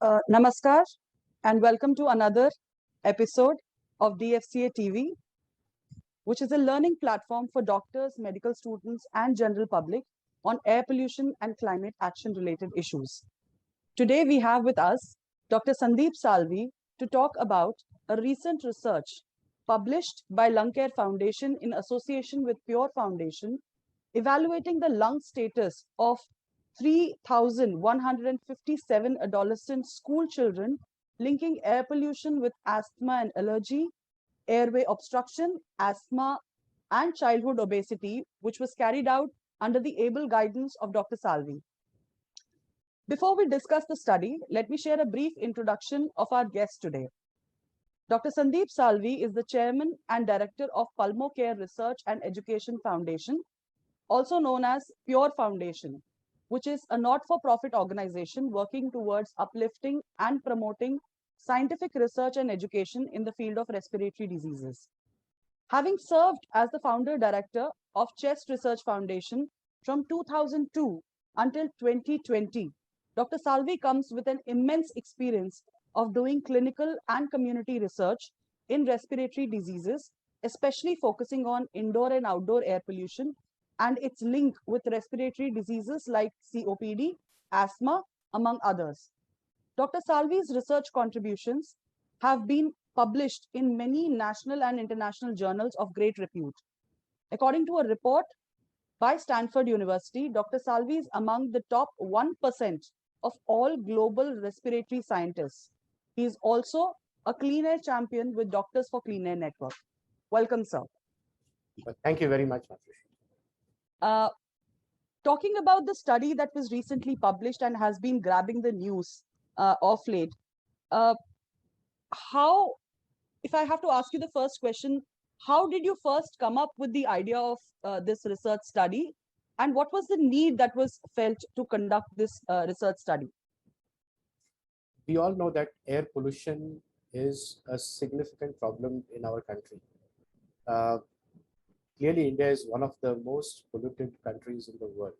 Namaskar and welcome to another episode of DFCA TV, which is a learning platform for doctors, medical students, and general public on air pollution and climate action related issues. Today we have with us Dr. Sandeep Salvi to talk about a recent research published by Lung Care Foundation in association with Pure Foundation, evaluating the lung status of 3,157 adolescent school children linking air pollution with asthma and allergy, airway obstruction, asthma, and childhood obesity, which was carried out under the able guidance of Dr. Salvi. Before we discuss the study, let me share a brief introduction of our guest today. Dr. Sandeep Salvi is the chairman and director of PulmoCare Research and Education Foundation, also known as Pure Foundation, which is a not-for-profit organization working towards uplifting and promoting scientific research and education in the field of respiratory diseases. Having served as the founder director of Chest Research Foundation from 2002 until 2020, Dr. Salvi comes with an immense experience of doing clinical and community research in respiratory diseases, especially focusing on indoor and outdoor air pollution and its link with respiratory diseases like COPD, asthma, among others. Dr. Salvi's research contributions have been published in many national and international journals of great repute. According to a report by Stanford University, Dr. Salvi is among the top 1% of all global respiratory scientists. He is also a Clean Air champion with Doctors for Clean Air Network. Welcome, sir. Thank you very much, Matushi. Talking about the study that was recently published and has been grabbing the news of late, if I have to ask you the first question, how did you first come up with the idea of this research study? And what was the need that was felt to conduct this research study? We all know that air pollution is a significant problem in our country. Clearly, India is one of the most polluted countries in the world.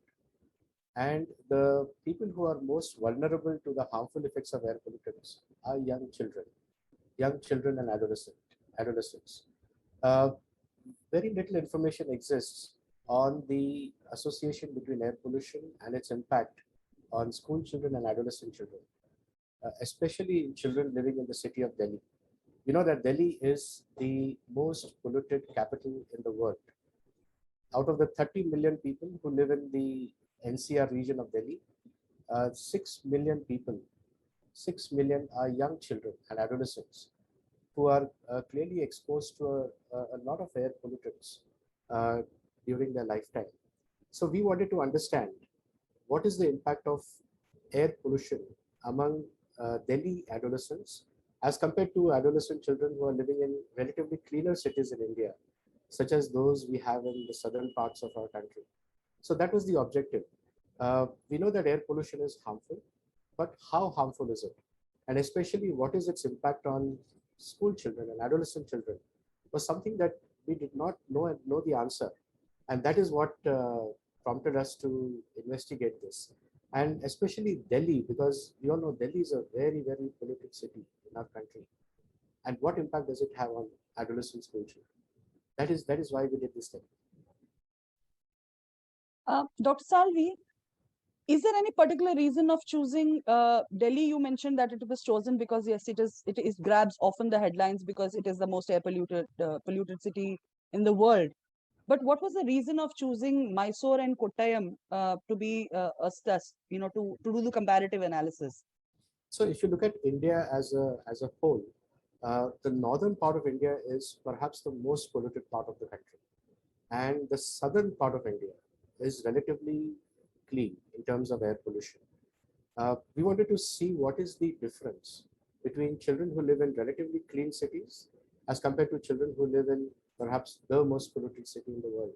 And the people who are most vulnerable to the harmful effects of air pollutants are young children and adolescents. Very little information exists on the association between air pollution and its impact on school children and adolescent children, especially in children living in the city of Delhi. You know that Delhi is the most polluted capital in the world. Out of the 30 million people who live in the NCR region of Delhi, 6 million people, 6 million are young children and adolescents who are clearly exposed to a lot of air pollutants during their lifetime. So we wanted to understand what is the impact of air pollution among Delhi adolescents as compared to adolescent children who are living in relatively cleaner cities in India, such as those we have in the southern parts of our country. So that was the objective. We know that air pollution is harmful, but how harmful is it? And especially what is its impact on school children and adolescent children was something that we did not know the answer. And that is what prompted us to investigate this. And especially Delhi, because we all know Delhi is a very, very polluted city in our country. And what impact does it have on adolescent school children? That is why we did this study. Dr. Salvi, is there any particular reason of choosing Delhi? You mentioned that it was chosen because yes, it grabs often the headlines because it is the most air polluted city in the world. But what was the reason of choosing Mysore and Kottayam to be a test, to do the comparative analysis? So if you look at India as a whole, the northern part of India is perhaps the most polluted part of the country. And the southern part of India is relatively clean in terms of air pollution. We wanted to see what is the difference between children who live in relatively clean cities as compared to children who live in perhaps the most polluted city in the world.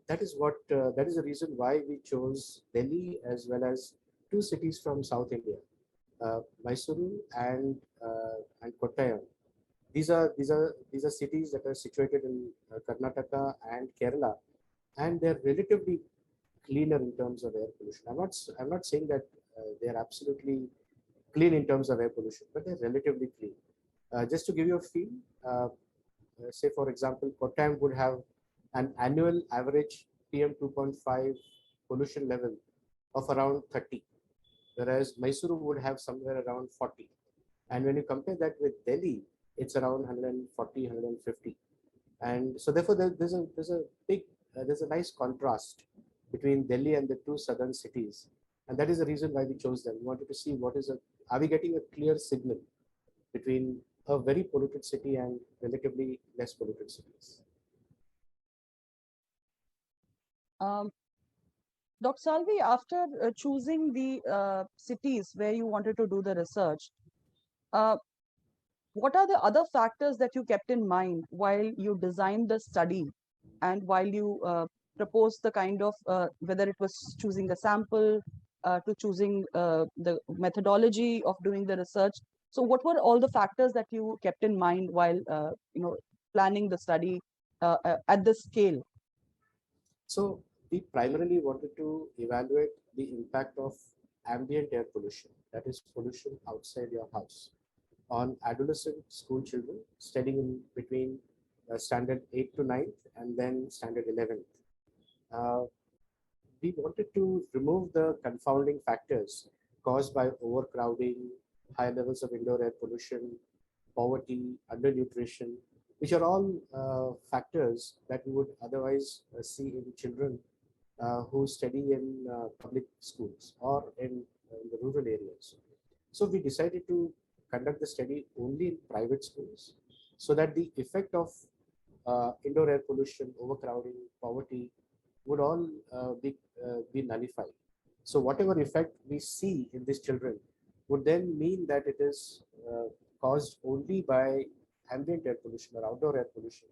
That is the reason why we chose Delhi as well as two cities from South India, Mysuru and Kottayam. These are cities that are situated in Karnataka and Kerala, and they're relatively cleaner in terms of air pollution. I'm not saying that they are absolutely clean in terms of air pollution, but they're relatively clean. Just to give you a feel, say for example, Kottayam would have an annual average PM 2.5 pollution level of around 30, whereas Mysuru would have somewhere around 40. And when you compare that with Delhi, it's around 140, 150. And so therefore there's a nice contrast between Delhi and the two southern cities. And that is the reason why we chose them. We wanted to see are we getting a clear signal between a very polluted city and relatively less polluted cities. Dr. Salvi, after choosing the cities where you wanted to do the research, what are the other factors that you kept in mind while you designed the study and while you proposed the kind of, whether it was choosing a sample, to choosing the methodology of doing the research? So what were all the factors that you kept in mind while planning the study at this scale? So we primarily wanted to evaluate the impact of ambient air pollution, that is pollution outside your house, on adolescent school children studying in between standard 8 to 9th and then standard 11th. We wanted to remove the confounding factors caused by overcrowding, high levels of indoor air pollution, poverty, undernutrition, which are all factors that we would otherwise see in children who study in public schools or in the rural areas. So we decided to conduct the study only in private schools so that the effect of indoor air pollution, overcrowding, poverty would all be nullified. So whatever effect we see in these children would then mean that it is caused only by ambient air pollution or outdoor air pollution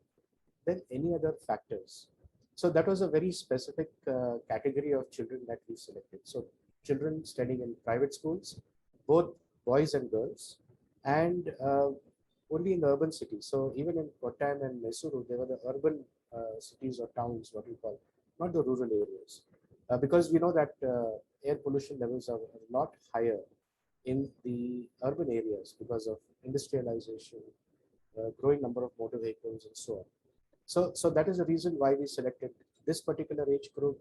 than any other factors. So that was a very specific category of children that we selected. So children studying in private schools, both boys and girls, and only in the urban cities. So even in Kottayam and Mysuru, they were the urban cities or towns, what we call, not the rural areas. Because we know that air pollution levels are a lot higher in the urban areas because of industrialization, growing number of motor vehicles, and so on. So that is the reason why we selected this particular age group,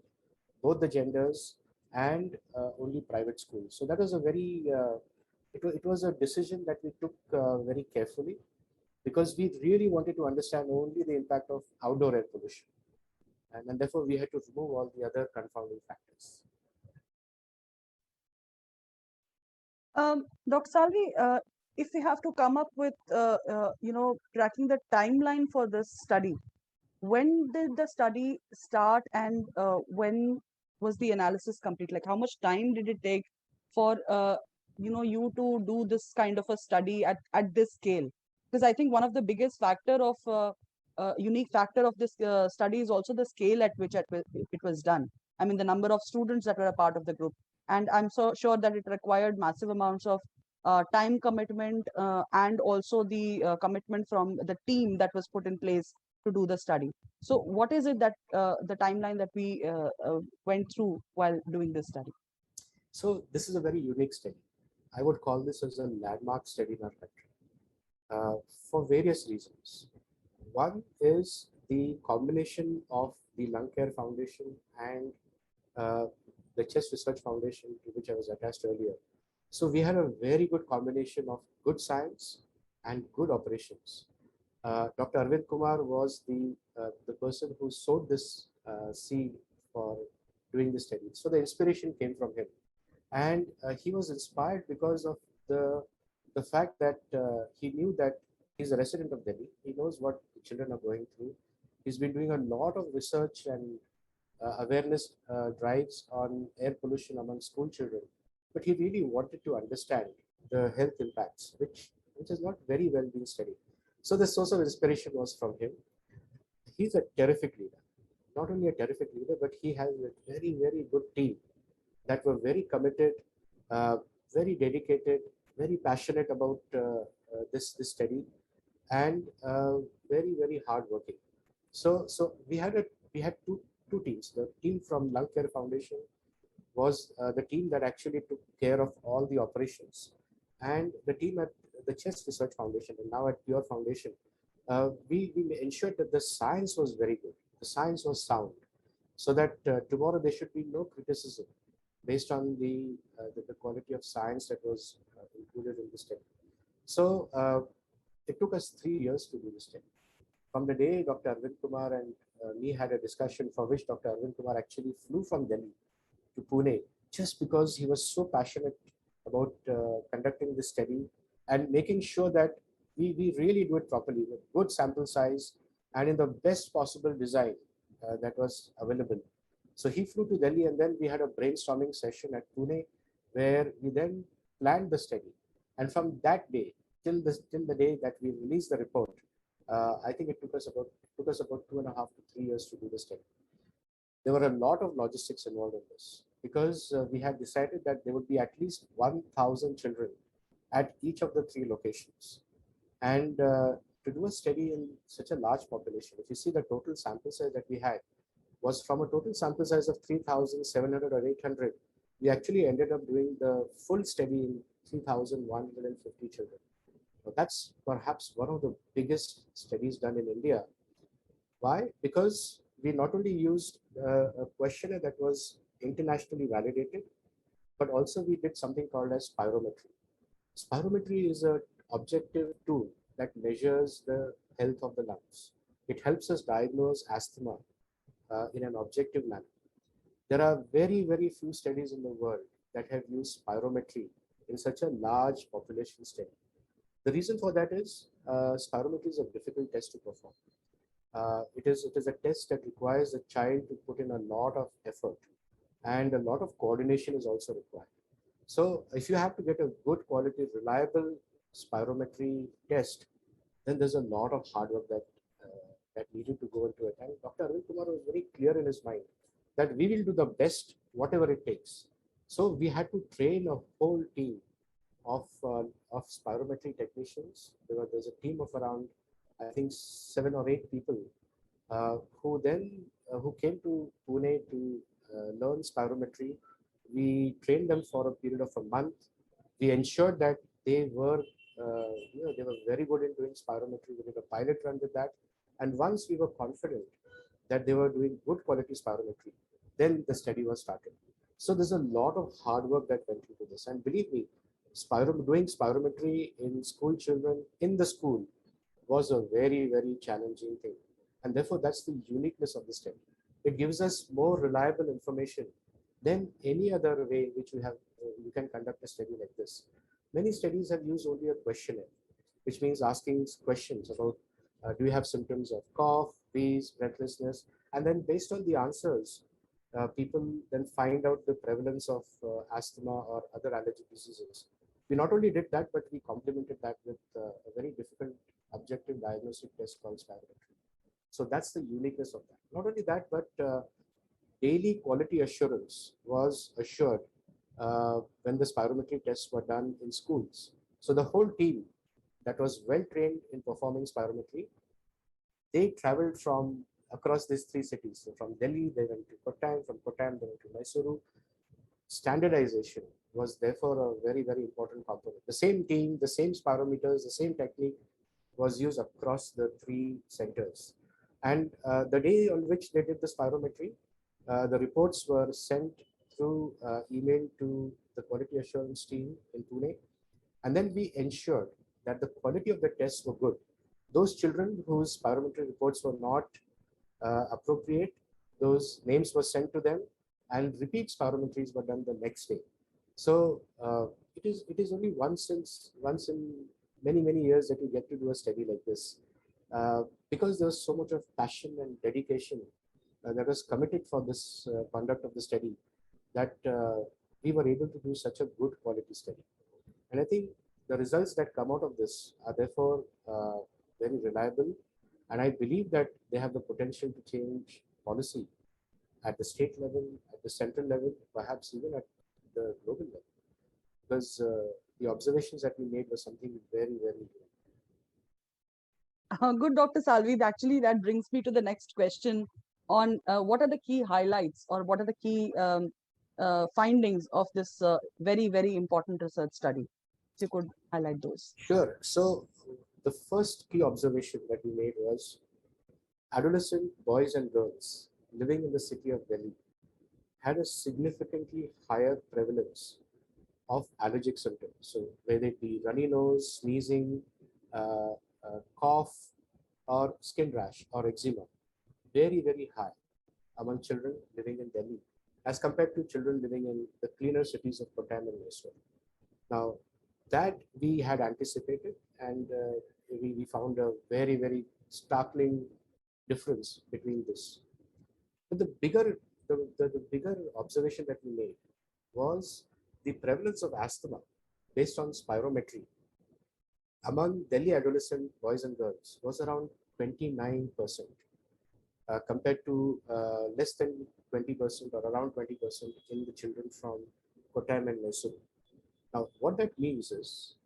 both the genders, and only private schools. So that was a very, it was a decision that we took very carefully, because we really wanted to understand only the impact of outdoor air pollution. And therefore we had to remove all the other confounding factors. Dr. Salvi, if we have to come up with, tracking the timeline for this study, when did the study start and when was the analysis complete? Like how much time did it take for, you to do this kind of a study at this scale? Because I think one of the biggest factor of, unique factor of this study is also the scale at which it was done. I mean, the number of students that were a part of the group. And I'm so sure that it required massive amounts of time commitment and also the commitment from the team that was put in place to do the study. So what is it that the timeline that we went through while doing this study? So this is a very unique study. I would call this as a landmark study in our country for various reasons. One is the combination of the Lung Care Foundation and the Chest Research Foundation, to which I was attached earlier. So we had a very good combination of good science and good operations. Dr. Arvind Kumar was the person who sowed this seed for doing the study. So the inspiration came from him, and he was inspired because of the fact that he knew that he's a resident of Delhi. He knows what the children are going through. He's been doing a lot of research and awareness drives on air pollution among school children, but he really wanted to understand the health impacts, which has not very well been studied. So the source of inspiration was from him. He's a terrific leader. Not only a terrific leader, but he has a very, very good team that were very committed, very dedicated, very passionate about this study, and very, very hardworking. So we had two teams. The team from Lung Care Foundation was the team that actually took care of all the operations, and the team at the Chess Research Foundation and now at Pure Foundation, we ensured that the science was very good, the science was sound, so that tomorrow there should be no criticism based on the quality of science that was included in the study. So it took us 3 years to do this study. From the day Dr. Arvind Kumar and me had a discussion for which Dr. Arvind Kumar actually flew from Delhi to Pune just because he was so passionate about conducting this study and making sure that we really do it properly with good sample size and in the best possible design that was available. So he flew to Delhi and then we had a brainstorming session at Pune where we then planned the study. And from that day till the day that we released the report, I think it took us about 2.5 to 3 years to do the study. There were a lot of logistics involved in this because we had decided that there would be at least 1,000 children at each of the three locations. And to do a study in such a large population, if you see the total sample size that we had was from a total sample size of 3,700 or 800, we actually ended up doing the full study in 3,150 children. Now, that's perhaps one of the biggest studies done in India. Why? Because we not only used a questionnaire that was internationally validated, but also we did something called as spirometry. Spirometry is an objective tool that measures the health of the lungs. It helps us diagnose asthma in an objective manner. There are very, very few studies in the world that have used spirometry in such a large population study. The reason for that is spirometry is a difficult test to perform. It is a test that requires the child to put in a lot of effort, and a lot of coordination is also required. So if you have to get a good quality, reliable spirometry test, then there's a lot of hard work that needed to go into it. And Dr. Arvind Kumar was very clear in his mind that we will do the best, whatever it takes. So we had to train a whole team of spirometry technicians. There's a team of around, I think, 7 or 8 people who came to Pune to learn spirometry. We trained them for a period of a month. We ensured that they were they were very good in doing spirometry. We did a pilot run with that, and once we were confident that they were doing good quality spirometry, then the study was started. So there's a lot of hard work that went into this, and believe me, doing spirometry in school children in the school was a very, very challenging thing. And therefore, that's the uniqueness of the study. It gives us more reliable information than any other way which you can conduct a study like this. Many studies have used only a questionnaire, which means asking questions about do you have symptoms of cough, wheeze, breathlessness, and then based on the answers, people then find out the prevalence of asthma or other allergic diseases. We not only did that, but we complemented that with a very difficult objective diagnostic test called spirometry. So that's the uniqueness of that. Not only that, but daily quality assurance was assured when the spirometry tests were done in schools. So the whole team that was well trained in performing spirometry, they traveled from across these three cities. So from Delhi, they went to Kottayam, from Kottayam, they went to Mysuru. Standardization was therefore a very, very important component. The same team, the same spirometers, the same technique was used across the three centers. And the day on which they did the spirometry, the reports were sent through email to the quality assurance team in Pune. And then we ensured that the quality of the tests were good. Those children whose spirometry reports were not appropriate, those names were sent to them, and repeat spirometries were done the next day. So it is only once in many years that you get to do a study like this, because there was so much of passion and dedication that was committed for this conduct of the study, that we were able to do such a good quality study. And I think the results that come out of this are therefore very reliable, and I believe that they have the potential to change policy at the state level, at the central level, perhaps even at the global level, because the observations that we made were something very, very good. Good, Dr. Salvi. Actually, that brings me to the next question on what are the key highlights or what are the key findings of this very, very important research study. you could highlight those. Sure. So the first key observation that we made was adolescent boys and girls living in the city of Delhi had a significantly higher prevalence of allergic symptoms. So whether it be runny nose, sneezing, cough, or skin rash or eczema, very, very high among children living in Delhi as compared to children living in the cleaner cities of Kottayam and Mysore. Now, that we had anticipated, and we found a very, very startling difference between this. But the bigger observation that we made was the prevalence of asthma based on spirometry among Delhi adolescent boys and girls was around 29%, compared to less than 20% or around 20% in the children from Kottayam and Mysuru. Now, what that means is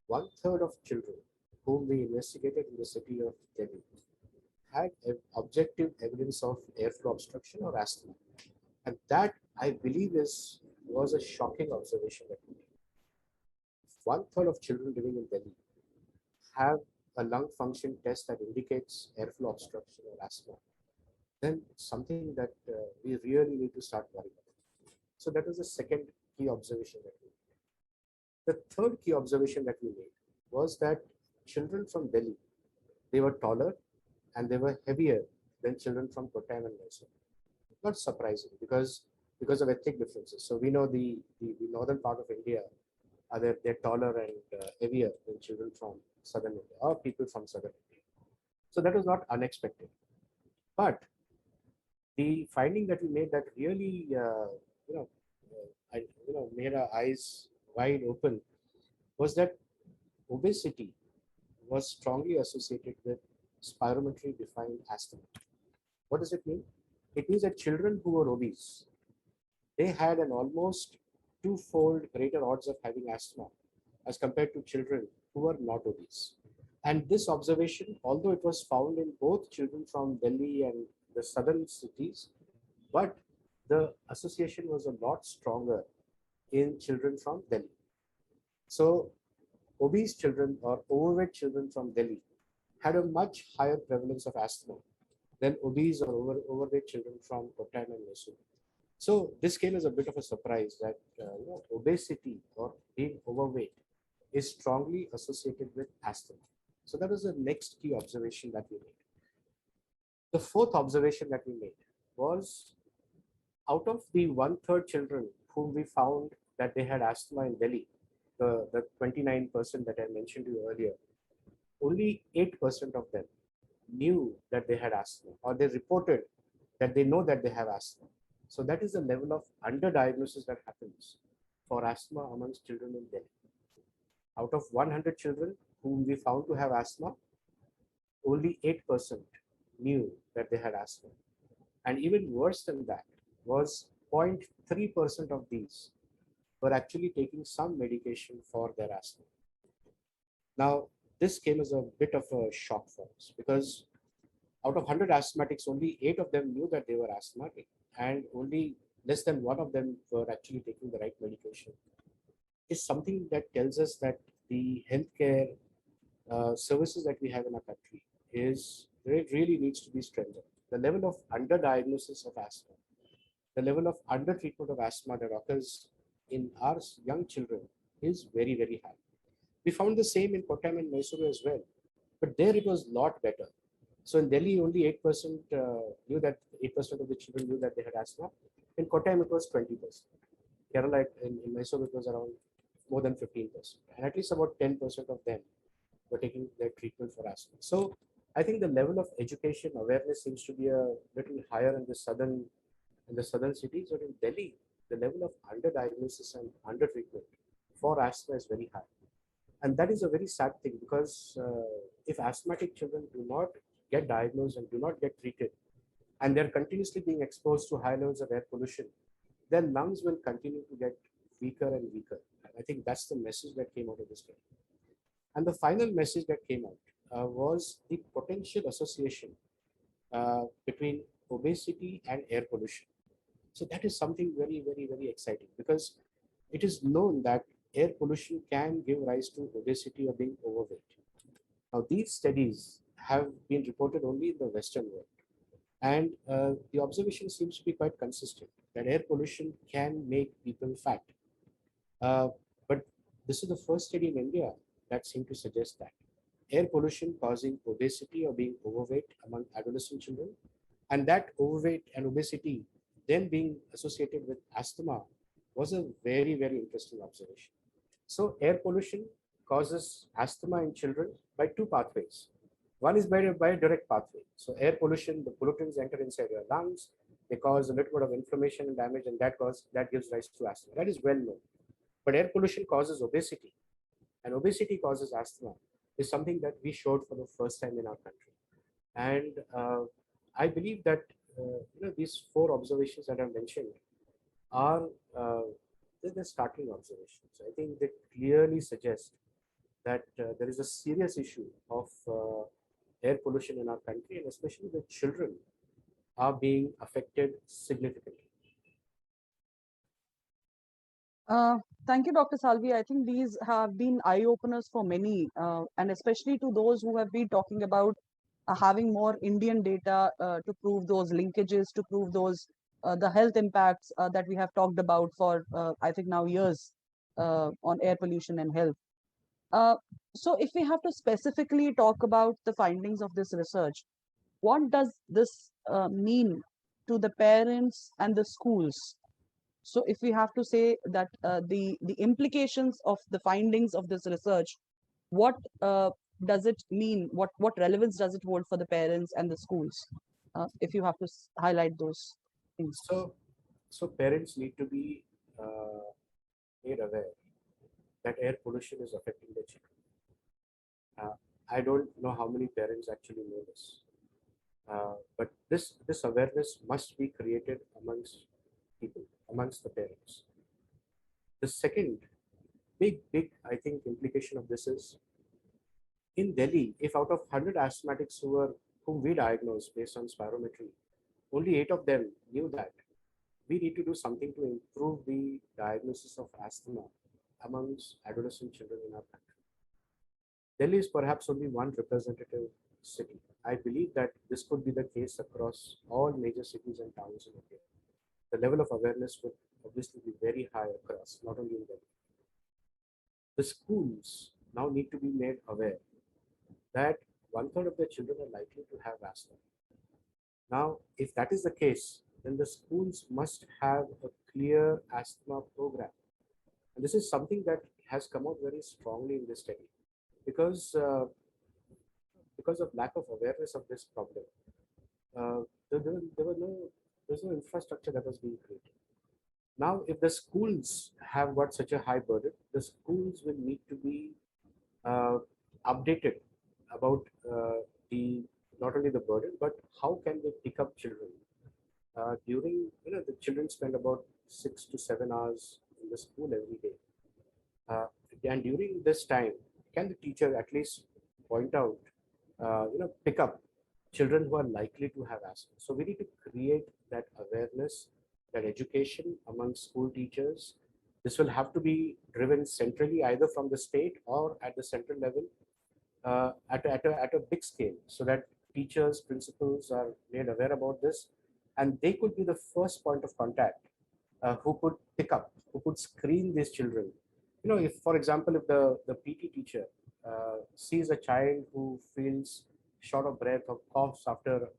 1/3 of children whom we investigated in the city of Delhi had objective evidence of airflow obstruction or asthma. And that, I believe, was a shocking observation that we made. 1/3 of children living in Delhi have a lung function test that indicates airflow obstruction or asthma, then it's something that we really need to start worrying about. So that was the second key observation that we made. The third key observation that we made was that children from Delhi, they were taller and they were heavier than children from Kottayam and Mysore. Not surprising because of ethnic differences. So we know the northern part of India they're taller and heavier than children from southern India or people from southern India. So that was not unexpected. But the finding that we made that really made our eyes wide open was that obesity was strongly associated with spirometry defined asthma. What does it mean? It means that children who were obese, they had an almost twofold greater odds of having asthma as compared to children who were not obese. And this observation, although it was found in both children from Delhi and the southern cities, but the association was a lot stronger in children from Delhi. So obese children or overweight children from Delhi had a much higher prevalence of asthma than obese or overweight children from Kottayam and Mysuru. So this came as a bit of a surprise that obesity or being overweight is strongly associated with asthma. So that was the next key observation that we made. The fourth observation that we made was out of the 1/3 children whom we found that they had asthma in Delhi, the 29% that I mentioned to you earlier, only 8% of them knew that they had asthma, or they reported that they know that they have asthma. So that is the level of underdiagnosis that happens for asthma amongst children in Delhi. Out of 100 children whom we found to have asthma, only 8% knew that they had asthma. And even worse than that was 0.3% of these were actually taking some medication for their asthma. Now, this came as a bit of a shock for us because out of 100 asthmatics, only 8 of them knew that they were asthmatic, and only less than 1 of them were actually taking the right medication. Is something that tells us that the healthcare services that we have in our country really needs to be strengthened. The level of underdiagnosis of asthma, the level of undertreatment of asthma that occurs in our young children is very, very high. We found the same in Kottayam and Mysuru as well, but there it was a lot better. So in Delhi, only 8% knew that 8% of the children knew that they had asthma. In Kottayam, it was 20%. Kerala, in Mysore, it was around more than 15%, and at least about 10% of them were taking their treatment for asthma. So I think the level of education awareness seems to be a little higher in the southern cities, but in Delhi, the level of underdiagnosis and undertreatment for asthma is very high. And that is a very sad thing because if asthmatic children do not get diagnosed and do not get treated, and they're continuously being exposed to high levels of air pollution, their lungs will continue to get weaker and weaker. And I think that's the message that came out of this study. And the final message that came out was the potential association between obesity and air pollution. So that is something very, very, very exciting because it is known that air pollution can give rise to obesity or being overweight. Now, these studies have been reported only in the Western world. And the observation seems to be quite consistent that air pollution can make people fat. Uh, but this is the first study in India that seemed to suggest that air pollution causing obesity or being overweight among adolescent children, and that overweight and obesity then being associated with asthma was a very, very interesting observation. So air pollution causes asthma in children by two pathways. One is by a direct pathway. So air pollution, the pollutants enter inside your lungs, they cause a little bit of inflammation and damage, and that gives rise to asthma. That is well known. But air pollution causes obesity, and obesity causes asthma is something that we showed for the first time in our country. And I believe that these four observations that I mentioned are the startling observations. I think they clearly suggest that there is a serious issue of air pollution in our country, and especially the children are being affected significantly. Uh, Thank you, Dr. Salvi. I think these have been eye openers for many, and especially to those who have been talking about having more Indian data to prove those linkages, to prove those the health impacts that we have talked about for I think now years on air pollution and health. Uh, so, if we have to specifically talk about the findings of this research, what does this mean to the parents and the schools? So if we have to say that the implications of the findings of this research, what does it mean? What relevance does it hold for the parents and the schools? If you have to highlight those things. So parents need to be uh, made aware that air pollution is affecting their children. I don't know how many parents actually know this, but this awareness must be created amongst people, amongst the parents. The second big I think implication of this is in Delhi, if out of 100 asthmatics whom we diagnosed based on spirometry, only 8 of them knew that we need to do something to improve the diagnosis of asthma amongst adolescent children in our country. Delhi is perhaps only one representative city. I believe that this could be the case across all major cities and towns in India. The level of awareness would obviously be very high across, not only in Delhi. The schools now need to be made aware that one third of their children are likely to have asthma. Now, if that is the case, then the schools must have a clear asthma program. And this is something that has come out very strongly in this study because because of lack of awareness of this problem. Uh, there were no there's no infrastructure that was being created. Now, if the schools have got such a high burden, the schools will need to be uh, updated about the not only the burden but how can they pick up children during the children spend about 6 to 7 hours in the school every day, uh, and during this time can the teacher at least point out pick up children who are likely to have asthma. So we need to create that awareness, that education among school teachers. This will have to be driven centrally either from the state or at the central level at a big scale so that teachers, principals are made aware about this, and they could be the first point of contact who could pick up, who could screen these children. If, for example, if the PT teacher sees a child who feels short of breath or coughs after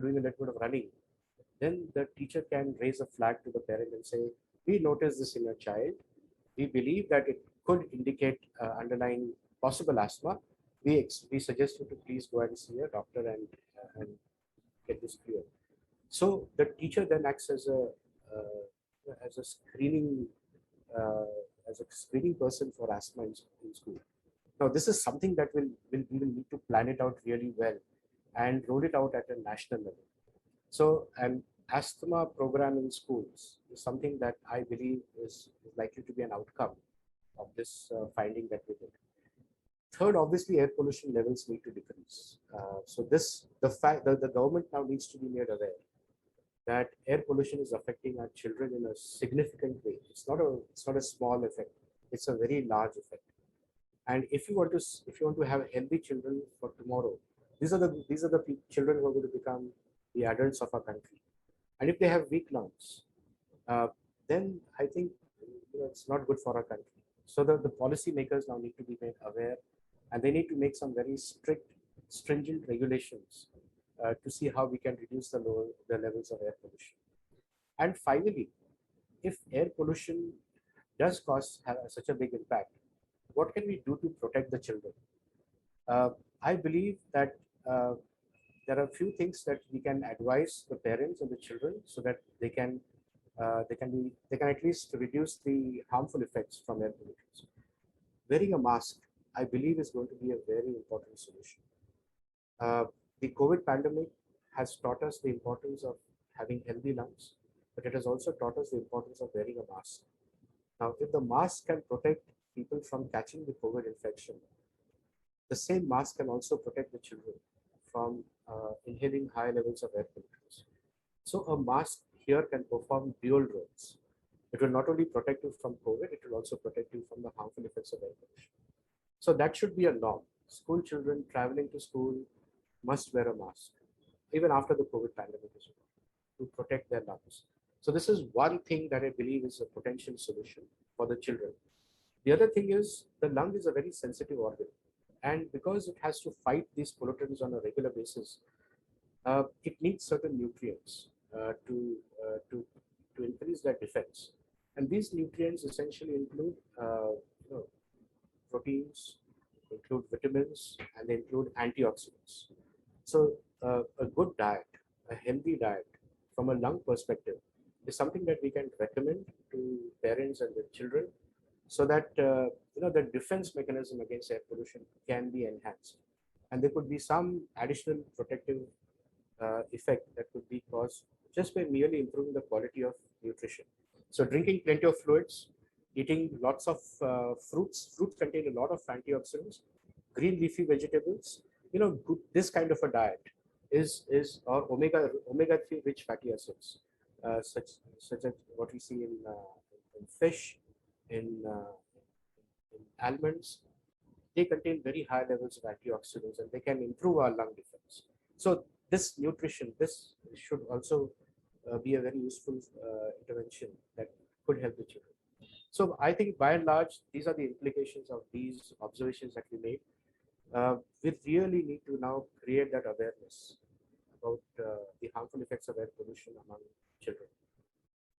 doing a little bit of running, then the teacher can raise a flag to the parent and say, "We noticed this in your child. We believe that it could indicate underlying possible asthma. We suggest you to please go and see a doctor and get this cleared." So the teacher then acts as a screening uh, as a screening person for asthma in school. Now, this is something that we will need to plan it out really well and roll it out at a national level. So, an asthma program in schools is something that I believe is likely to be an outcome of this finding that we did. Third, obviously, air pollution levels need to decrease. So, the fact that the government now needs to be made aware that air pollution is affecting our children in a significant way. It's not a small effect. It's a very large effect. And if you want to if you want to have healthy children for tomorrow, these are the children who are going to become the adults of our country. And if they have weak lungs, uh, then I think it's not good for our country. So the policy makers now need to be made aware, and they need to make some very strict, stringent regulations to see how we can reduce the levels of air pollution. And finally, if air pollution does cause have such a big impact, what can we do to protect the children? Uh, I believe that uh, there are a few things that we can advise the parents and the children so that they can at least reduce the harmful effects from air pollution. Wearing a mask, I believe, is going to be a very important solution. Uh, the COVID pandemic has taught us the importance of having healthy lungs, but it has also taught us the importance of wearing a mask. Now, if the mask can protect people from catching the COVID infection, the same mask can also protect the children from inhaling high levels of air pollutants. So a mask here can perform dual roles. It will not only protect you from COVID, it will also protect you from the harmful effects of air pollution. So that should be a norm. School children traveling to school must wear a mask, even after the COVID pandemic is over, to protect their lungs. So this is one thing that I believe is a potential solution for the children. The other thing is the lung is a very sensitive organ. And because it has to fight these pollutants on a regular basis, it needs certain nutrients to increase that defense. And these nutrients essentially include you know, proteins, include vitamins, and they include antioxidants. So a good diet, a healthy diet from a lung perspective is something that we can recommend to parents and their children so that the defense mechanism against air pollution can be enhanced. And there could be some additional protective effect that could be caused just by merely improving the quality of nutrition. So drinking plenty of fluids, eating lots of fruits. Fruits contain a lot of antioxidants, green leafy vegetables. This kind of a diet is or omega 3 rich fatty acids, such as what we see in fish, in, uh, in almonds. They contain very high levels of antioxidants and they can improve our lung defense. So this should also be a very useful intervention that could help the children. So I think by and large, these are the implications of these observations that we made. We really need to now create that awareness about the harmful effects of air pollution among children.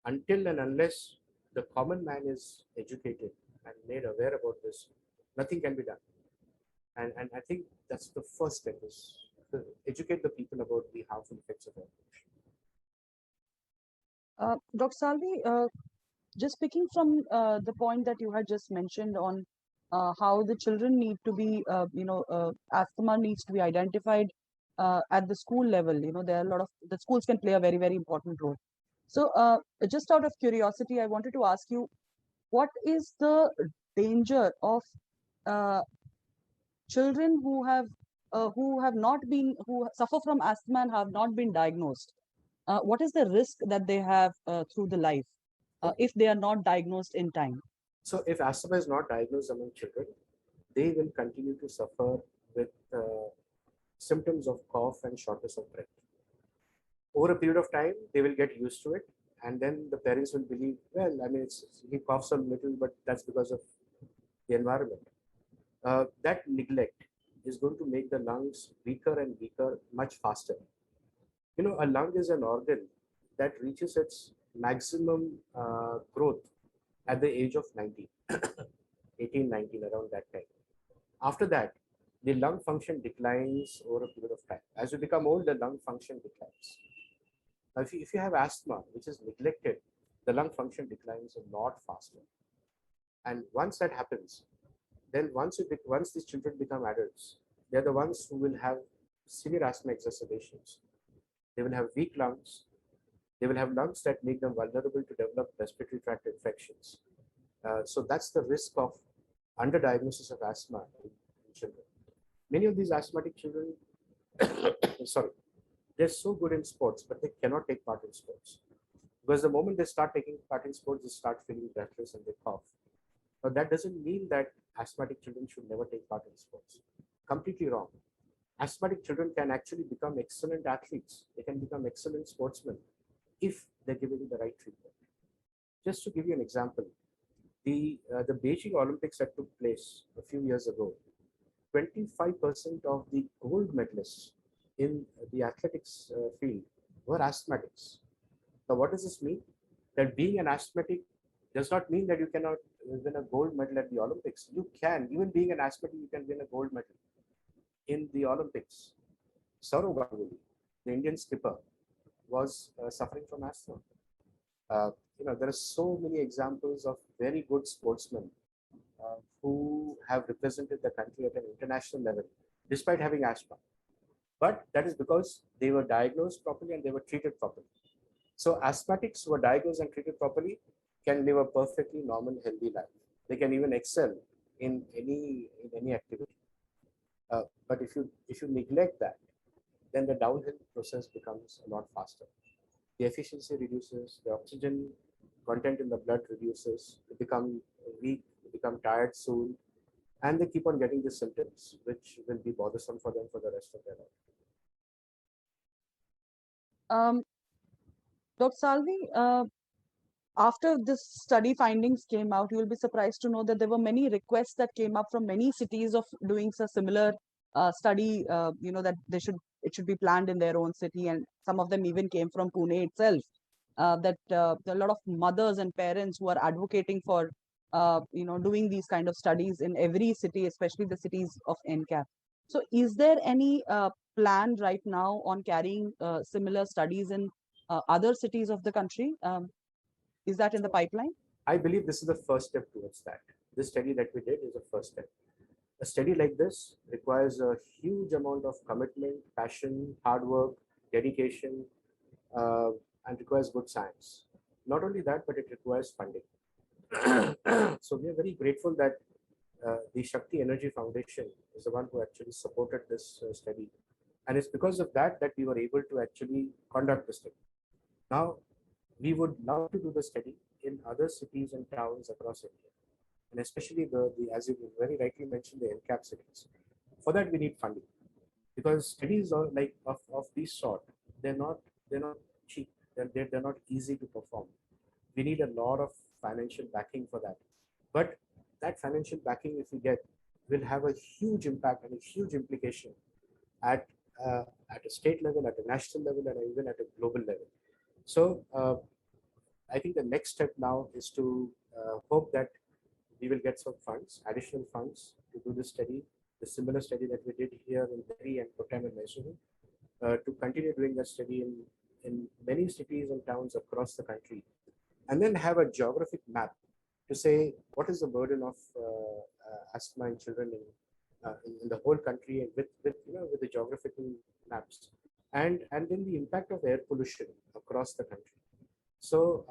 Until and unless the common man is educated and made aware about this, nothing can be done. And I think that's the first step is to educate the people about the harmful effects of air pollution. Dr. Salvi, just picking from the point that you had just mentioned on how the children need to be, asthma needs to be identified at the school level. There are a lot of the schools can play a very, very important role. So, just out of curiosity, I wanted to ask you, what is the danger of uh, children who suffer from asthma and have not been diagnosed? What is the risk that they have through the life if they are not diagnosed in time? So if asthma is not diagnosed among children, they will continue to suffer with symptoms of cough and shortness of breath. Over a period of time, they will get used to it, and then the parents will believe, well, I mean, he coughs a little, but that's because of the environment. That neglect is going to make the lungs weaker and weaker much faster. A lung is an organ that reaches its maximum growth at the age of 19, 18, 19, around that time. After that, the lung function declines over a period of time. As you become old, the lung function declines. Now, if you have asthma, which is neglected, the lung function declines a lot faster. And once that happens, then once these children become adults, they're the ones who will have severe asthma exacerbations. They will have weak lungs. They will have lungs that make them vulnerable to develop respiratory tract infections. So that's the risk of underdiagnosis of asthma in children. Many of these asthmatic children, sorry, they're so good in sports, but they cannot take part in sports. Because the moment they start taking part in sports, they start feeling breathless and they cough. Now, that doesn't mean that asthmatic children should never take part in sports. Completely wrong. Asthmatic children can actually become excellent athletes. They can become excellent sportsmen if they're given the right treatment. Just to give you an example, the Beijing Olympics that took place a few years ago, 25% of the gold medalists in the athletics field were asthmatics. Now, what does this mean? That being an asthmatic does not mean that you cannot win a gold medal at the Olympics. You can, even being an asthmatic, you can win a gold medal in the Olympics. Saurav Ganguly, the Indian skipper, was suffering from asthma. There are so many examples of very good sportsmen who have represented the country at an international level despite having asthma. But that is because they were diagnosed properly and they were treated properly. So asthmatics who are diagnosed and treated properly can live a perfectly normal, healthy life. They can even excel in any activity. But if you neglect that, then the downhill process becomes a lot faster. The efficiency reduces, the oxygen content in the blood reduces, they become weak, they become tired soon, and they keep on getting the symptoms, which will be bothersome for them for the rest of their life. Dr. Salvi, after this study findings came out, you will be surprised to know that there were many requests that came up from many cities of doing a similar study. That it should be planned in their own city, and some of them even came from Pune itself. That there are a lot of mothers and parents who are advocating for doing these kind of studies in every city, especially the cities of NCAP. So, is there any plan right now on carrying similar studies in other cities of the country? Is that in the pipeline? I believe this is the first step towards that. This study that we did is the first step. A study like this requires a huge amount of commitment, passion, hard work, dedication, uh, and requires good science. Not only that, but it requires funding. So we are very grateful that the Shakti Energy Foundation is the one who actually supported this study. And it's because of that that we were able to actually conduct the study. Now, we would love to do the study in other cities and towns across India, and especially as you very rightly mentioned, the NCAP cities. For that, we need funding because studies are like of this sort. They're not cheap. They're not easy to perform. We need a lot of financial backing for that. But that financial backing, if we get, will have a huge impact and a huge implication at at a state level, at a national level, and even at a global level. So I think the next step now is to hope that we will get some funds, additional funds to do this study, the similar study that we did here in Delhi and Kottayam and Mysuru, to continue doing that study in many cities and towns across the country, and then have a geographic map to say what is the burden of asthma in children in the whole country, and with the geographical maps, and then the impact of air pollution across the country. So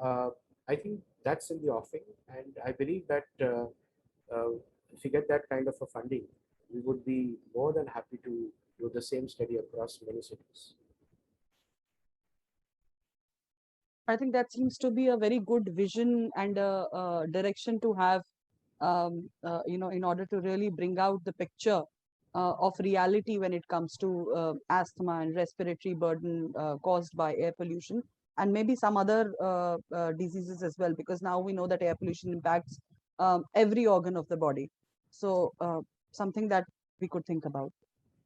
I think that's in the offing, and I believe that uh, if we get that kind of a funding, we would be more than happy to do the same study across many cities. I think that seems to be a very good vision and a direction to have, in order to really bring out the picture of reality when it comes to asthma and respiratory burden caused by air pollution, and maybe some other diseases as well, because now we know that air pollution impacts every organ of the body. So, something that we could think about.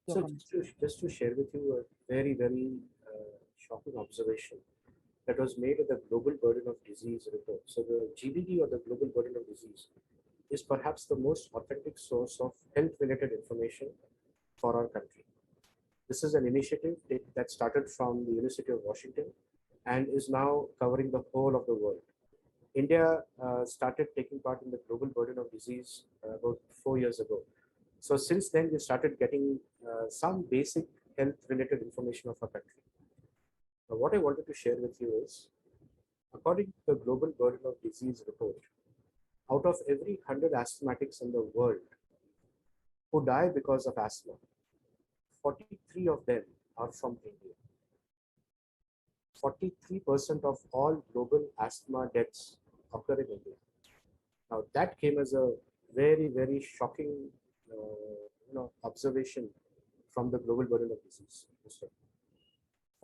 Your So comments. just to share with you a very shocking observation that was made at the Global Burden of Disease report. So the GBD, or the Global Burden of Disease, is perhaps the most authentic source of health-related information for our country. This is an initiative that started from the University of Washington and is now covering the whole of the world. India started taking part in the Global Burden of Disease about 4 years ago. So since then, we started getting some basic health-related information of our country. Now, what I wanted to share with you is, according to the Global Burden of Disease report, out of every 100 asthmatics in the world who die because of asthma, 43 of them are from India. 43% of all global asthma deaths occur in India. Now that came as a very, very shocking, observation from the global burden of disease.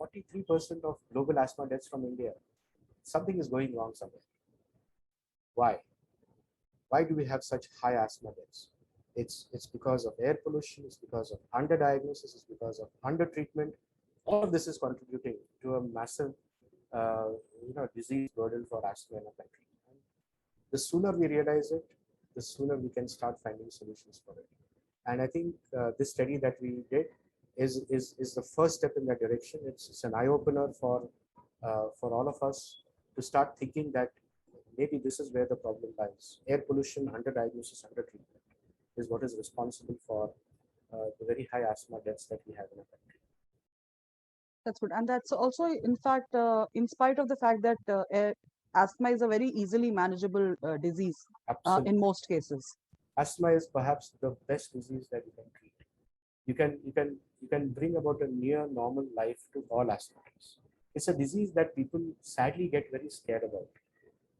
43% of global asthma deaths from India. Something is going wrong somewhere. Why? Why do we have such high asthma deaths? It's because of air pollution, it's because of underdiagnosis, it's because of undertreatment. All of this is contributing to a massive disease burden for asthma in our country. And the sooner we realize it, the sooner we can start finding solutions for it. And I think this study that we did is the first step in that direction. It's an eye opener for all of us to start thinking that maybe this is where the problem lies. Air pollution, underdiagnosis, undertreatment is what is responsible for the very high asthma deaths that we have in our country. That's good. And that's also, in fact, in spite of the fact that asthma is a very easily manageable disease Absolutely. in most cases. Asthma is perhaps the best disease that you can treat. You can bring about a near normal life to all asthmatics. It's a disease that people sadly get very scared about.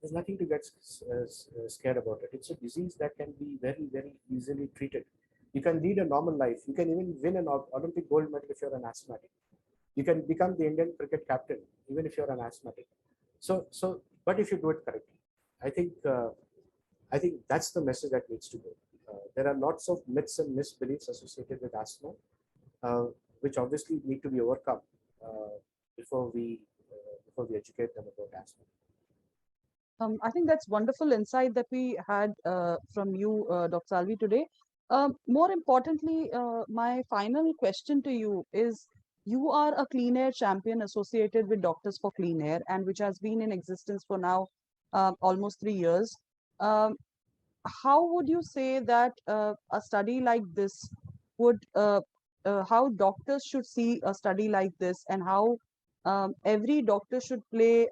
There's nothing to get scared about it. It's a disease that can be very, very easily treated. You can lead a normal life. You can even win an Olympic gold medal if you're an asthmatic. You can become the Indian cricket captain even if you're an asthmatic. But if you do it correctly, I think that's the message that needs to go. There are lots of myths and misbeliefs associated with asthma, which obviously need to be overcome before we educate them about asthma. I think that's wonderful insight that we had from you, Dr. Salvi, today. More importantly, my final question to you is, you are a clean air champion associated with Doctors for Clean Air, and which has been in existence for now almost 3 years. Um, how would you say that a study like this would, how doctors should see a study like this, and how every doctor should play,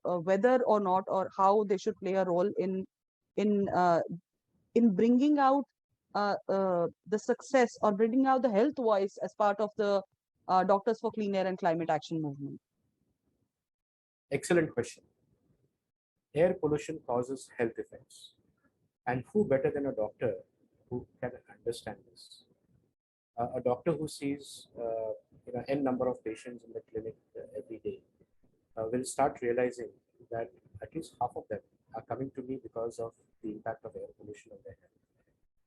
whether or not, or how they should play a role in uh, in bringing out the success, or bringing out the health voice as part of the Doctors for Clean Air and Climate Action movement? Excellent question. Air pollution causes health effects, and who better than a doctor who can understand this? A doctor who sees n number of patients in the clinic every day will start realizing that at least half of them are coming to me because of the impact of air pollution on their health.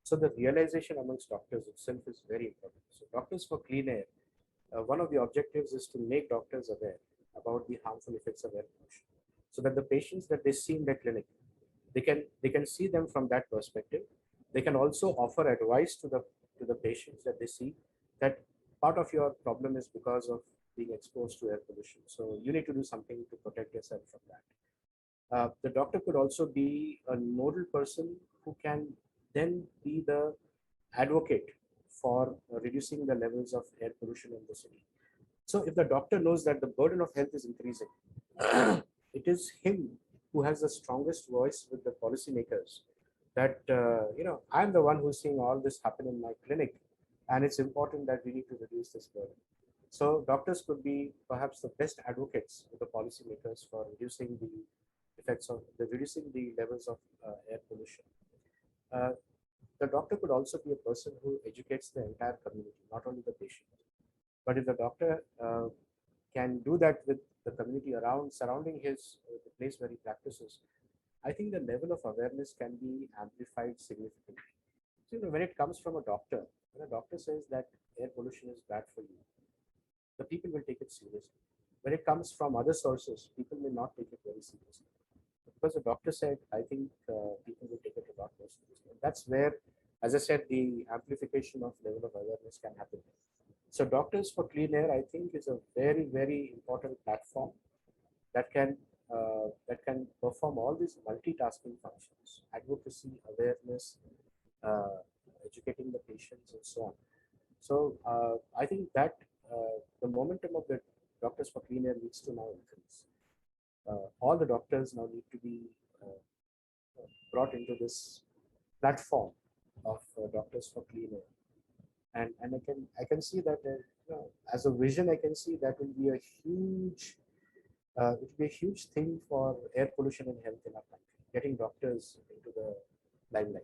So the realization amongst doctors itself is very important. So Doctors for Clean Air, one of the objectives is to make doctors aware about the harmful effects of air pollution, so that the patients that they see in their clinic, they can see them from that perspective. They can also offer advice to the patients that they see, that part of your problem is because of being exposed to air pollution. So you need to do something to protect yourself from that. The doctor could also be a nodal person who can then be the advocate for reducing the levels of air pollution in the city. So if the doctor knows that the burden of health is increasing, it is him who has the strongest voice with the policymakers, that I'm the one who's seeing all this happen in my clinic, and it's important that we need to reduce this burden. So doctors could be perhaps the best advocates with the policymakers for reducing the effects of reducing the levels of air pollution. Uh, the doctor could also be a person who educates the entire community, not only the patient. But if the doctor can do that with the community around surrounding the place where he practices, I think the level of awareness can be amplified significantly. So, when it comes from a doctor, when a doctor says that air pollution is bad for you, the people will take it seriously. When it comes from other sources, people may not take it very seriously. Because the doctor said, I think people will take it a lot more seriously. That's where, as I said, the amplification of level of awareness can happen. So Doctors for Clean Air, I think, is a very, very important platform that can perform all these multitasking functions: advocacy, awareness, uh, educating the patients, and so on. So I think that the momentum of the Doctors for Clean Air needs to now increase. All the doctors now need to be brought into this platform of Doctors for Clean Air, and I can see that as a vision, I can see that will be a huge it will be a huge thing for air pollution and health in our country. Getting doctors into the limelight.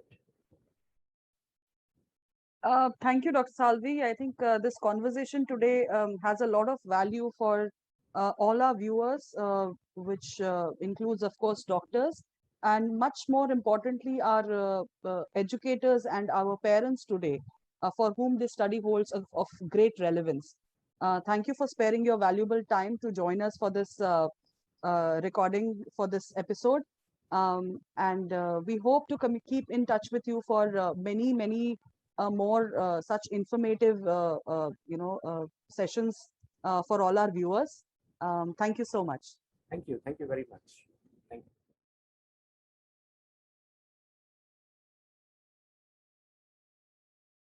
Thank you, Dr. Salvi. I think this conversation today has a lot of value for all our viewers, which includes, of course, doctors, and much more importantly, our educators and our parents today, for whom this study holds of great relevance. Thank you for sparing your valuable time to join us for this recording for this episode. And we hope to keep in touch with you for many more such informative sessions for all our viewers. Thank you so much. Thank you very much.